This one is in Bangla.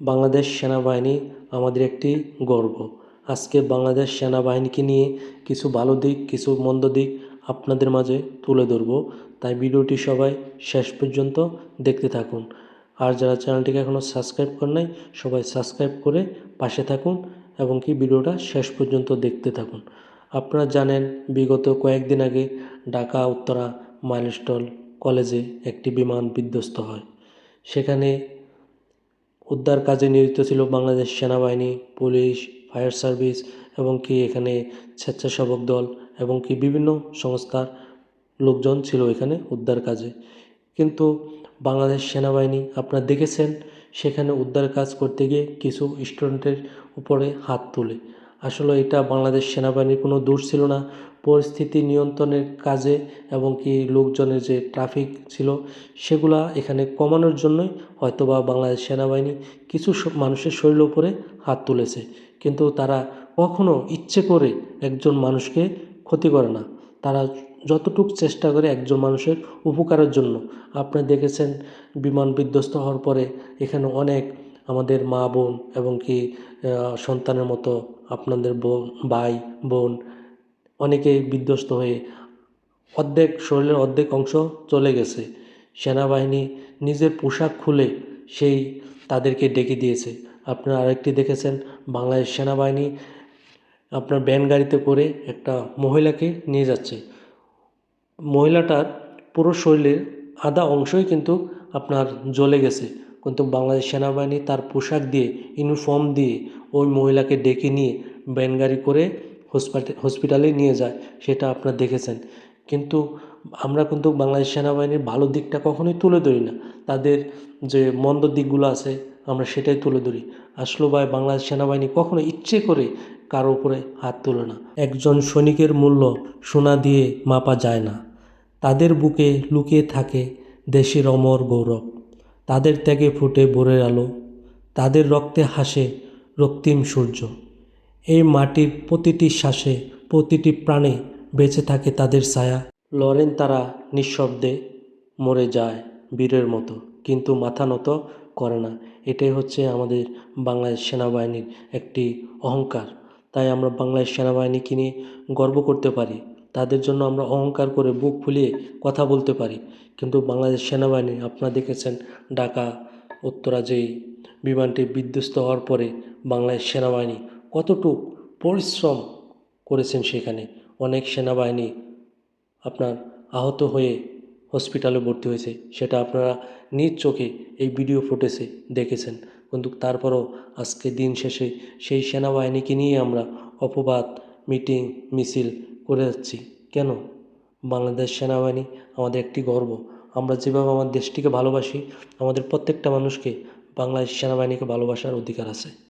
বাংলাদেশ সেনাবাহিনী আমাদের একটি গর্ব। আজকে বাংলাদেশ সেনাবাহিনীকে নিয়ে কিছু ভালো দিক, কিছু মন্দ দিক আপনাদের মাঝে তুলে ধরব। তাই ভিডিওটি সবাই শেষ পর্যন্ত দেখতে থাকুন। আর যারা চ্যানেলটিকে এখনও সাবস্ক্রাইব করেন নাই, সবাই সাবস্ক্রাইব করে পাশে থাকুন এবং কি ভিডিওটা শেষ পর্যন্ত দেখতে থাকুন। আপনারা জানেন, বিগত কয়েকদিন আগে ঢাকা উত্তরা মাইলস্টোন কলেজে একটি বিমান বিধ্বস্ত হয়। সেখানে উদ্ধার কাজে নিয়োজিত ছিল বাংলাদেশ সেনাবাহিনী, পুলিশ, ফায়ার সার্ভিস এবং কি এখানে স্বেচ্ছাসেবক দল এবং কি বিভিন্ন সংস্থার লোকজন ছিল এখানে উদ্ধার কাজে। কিন্তু বাংলাদেশ সেনাবাহিনী আপনারা দেখেছেন, সেখানে উদ্ধার কাজ করতে গিয়ে কিছু স্টুডেন্টের উপরে হাত তোলে। আসলে এটা বাংলাদেশ সেনাবাহিনীর কোনো দোষ ছিল না। পরিস্থিতি নিয়ন্ত্রণের কাজে এবং কি লোকজনের যে ট্রাফিক ছিল সেগুলা এখানে কমানোর জন্যই হয়তোবা বাংলাদেশ সেনাবাহিনী কিছু মানুষের শরীরের উপরে হাত তুলেছে। কিন্তু তারা কখনো ইচ্ছে করে একজন মানুষকে ক্ষতি করে না। তারা যতটুকু চেষ্টা করে একজন মানুষের উপকারের জন্য। আপনি দেখেছেন, বিমান বিধ্বস্ত হওয়ার পরে এখানে অনেক আমাদের মা বোন এবং কি সন্তানের মতো আপনাদের ভাই বোন অনেকেই বিধ্বস্ত হয়ে অর্ধেক শরীরের অর্ধেক অংশ চলে গেছে। সেনাবাহিনী নিজের পোশাক খুলে সেই তাদেরকে ডেকে দিয়েছে। আপনারা আরেকটি দেখেছেন, বাংলাদেশ সেনাবাহিনী আপনার ভ্যান গাড়িতে করে একটা মহিলাকে নিয়ে যাচ্ছে। মহিলাটার পুরো শরীরের আধা অংশই কিন্তু আপনার জ্বলে গেছে, কিন্তু বাংলাদেশ সেনাবাহিনী তার পোশাক দিয়ে, ইউনিফর্ম দিয়ে ওই মহিলাকে ডেকে নিয়ে ভ্যান গাড়ি করে হসপিটালে নিয়ে যায়। সেটা আপনারা দেখেছেন। কিন্তু আমরা কিন্তু বাংলাদেশ সেনাবাহিনীর ভালো দিকটা কখনোই তুলে ধরি না। তাদের যে মন্দ দিকগুলো আছে আমরা সেটাই তুলে ধরি। আসলে ভাই, বাংলাদেশ সেনাবাহিনী কখনো ইচ্ছে করে কারো উপরে হাত তোলে না। একজন সৈনিকের মূল্য সোনা দিয়ে মাপা যায় না। তাদের বুকে লুকিয়ে থাকে দেশের অমর গৌরব। তাদের ত্যাগে ফুটে ভোরের আলো। তাদের রক্তে হাসে রক্তিম সূর্য। এই মাটির প্রতিটি শ্বাসে, প্রতিটি প্রাণে বেঁচে থাকে তাদের ছায়া। লড়েন তারা নিঃশব্দে, মরে যায় বীরের মতো, কিন্তু মাথা নত করে না। এটাই হচ্ছে আমাদের বাংলাদেশ সেনাবাহিনীর একটি অহংকার। তাই আমরা বাংলাদেশ সেনাবাহিনীকে নিয়ে গর্ব করতে পারি। তাদের জন্য আমরা অহংকার করে বুক ফুলিয়ে কথা বলতে পারি। কিন্তু বাংলাদেশ সেনাবাহিনী আপনারা দেখেছেন, ঢাকা উত্তরা যেই বিমানটি বিধ্বস্ত হওয়ার পরে বাংলাদেশ সেনাবাহিনী কতটুকু পরিশ্রম করেছেন। সেখানে অনেক সেনাবাহিনী আপনার আহত হয়ে হসপিটালে ভর্তি হয়েছে। সেটা আপনারা নিজ চোখে এই ভিডিও ফুটেজে দেখেছেন। কিন্তু তারপরও আজকে দিন শেষে সেই সেনাবাহিনীকে নিয়ে আমরা অপবাদ, মিটিং, মিছিল করে যাচ্ছি কেন? বাংলাদেশ সেনাবাহিনী আমাদের একটি গর্ব। আমরা যেভাবে আমার দেশটিকে ভালোবাসি, আমাদের প্রত্যেকটা মানুষকে বাংলাদেশ সেনাবাহিনীকে ভালোবাসার অধিকার আছে।